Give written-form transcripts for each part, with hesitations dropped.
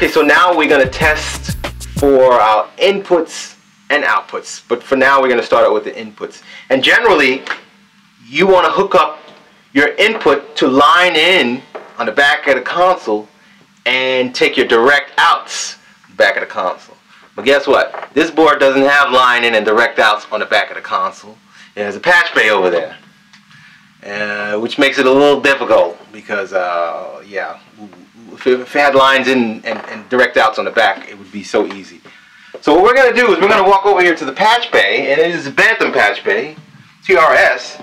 Okay, so now we're going to test for our inputs and outputs. But for now, we're going to start out with the inputs. And generally, you want to hook up your input to line in on the back of the console and take your direct outs back of the console. But guess what? This board doesn't have line in and direct outs on the back of the console. It has a patch bay over there, which makes it a little difficult because, yeah, if it had lines in and direct outs on the back, it would be so easy. So what we're going to do is we're going to walk over here to the patch bay, and it is a Bantam patch bay, TRS,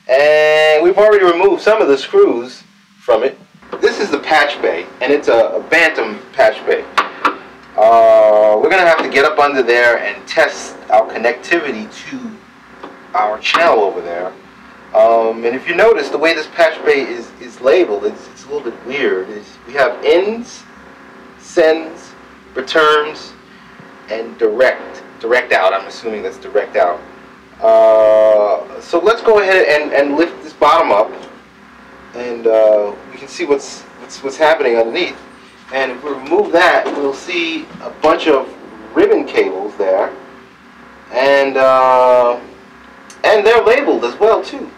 and we've already removed some of the screws from it. This is the patch bay, and it's a Bantam patch bay. We're going to have to get up under there and test our connectivity to our channel over there. And if you notice, the way this patch bay is labeled, it's a little bit weird. We have ins, sends, returns, and direct out. I'm assuming that's direct out. So let's go ahead and lift this bottom up, and we can see what's happening underneath. And if we remove that, we'll see a bunch of ribbon cables there, and they're labeled as well too.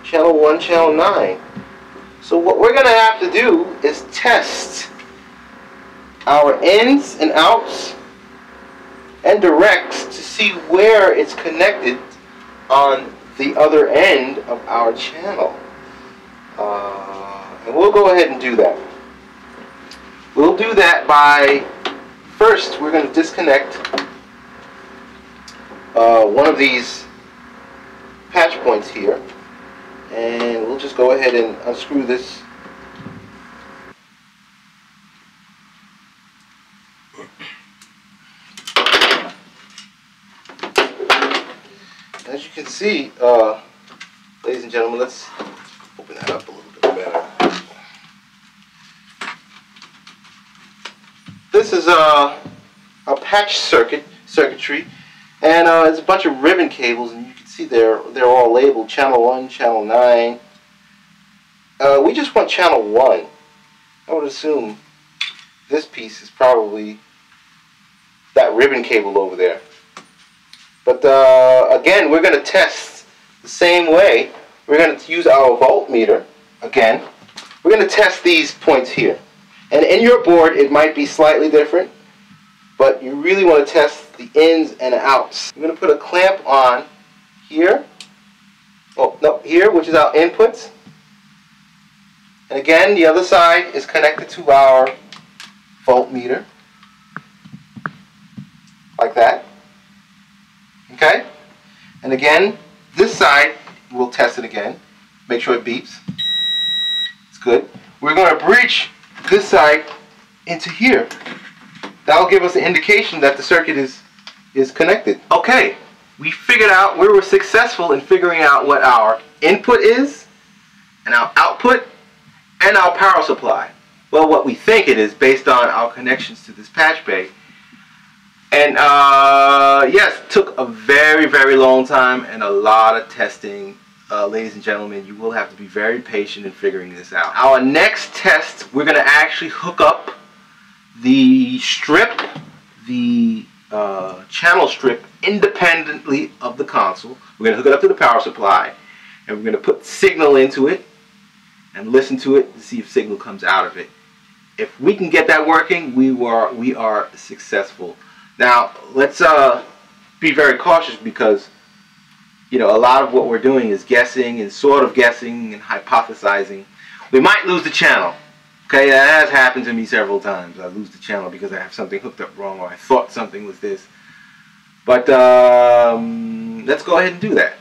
Channel 1, channel 9. So what we're going to have to do is test our ins and outs and directs to see where it's connected on the other end of our channel. And we'll go ahead and do that. We'll do that by, first we're going to disconnect one of these patch points here, and we'll just go ahead and unscrew this. As you can see, ladies and gentlemen, let's open that up a little bit better. This is a patch circuitry, and it's a bunch of ribbon cables, and you can see they're all labeled channel 1, channel 9. We just want channel 1. I would assume this piece is probably that ribbon cable over there. But again, we're going to test the same way. We're going to use our voltmeter again. We're going to test these points here. And in your board, it might be slightly different, but you really want to test the ins and outs. We're going to put a clamp on here. Oh, no, here, which is our inputs. And again, the other side is connected to our voltmeter, like that. Okay? And again, this side, we'll test it again. Make sure it beeps. It's good. We're going to breach this side into here. That'll give us an indication that the circuit is connected. Okay, we figured out, we were successful in figuring out what our input is, and our output, and our power supply. Well, what we think it is based on our connections to this patch bay. And yes, it took a very, very long time and a lot of testing. Ladies and gentlemen, you will have to be very patient in figuring this out. Our next test, we're going to actually hook up the strip, the channel strip, independently of the console. We're going to hook it up to the power supply, and we're going to put signal into it and listen to it to see if signal comes out of it. If we can get that working, we are successful. Now, let's be very cautious because, you know, a lot of what we're doing is guessing and sort of guessing and hypothesizing. We might lose the channel. Okay, that has happened to me several times. I lose the channel because I have something hooked up wrong, or I thought something was this. But let's go ahead and do that.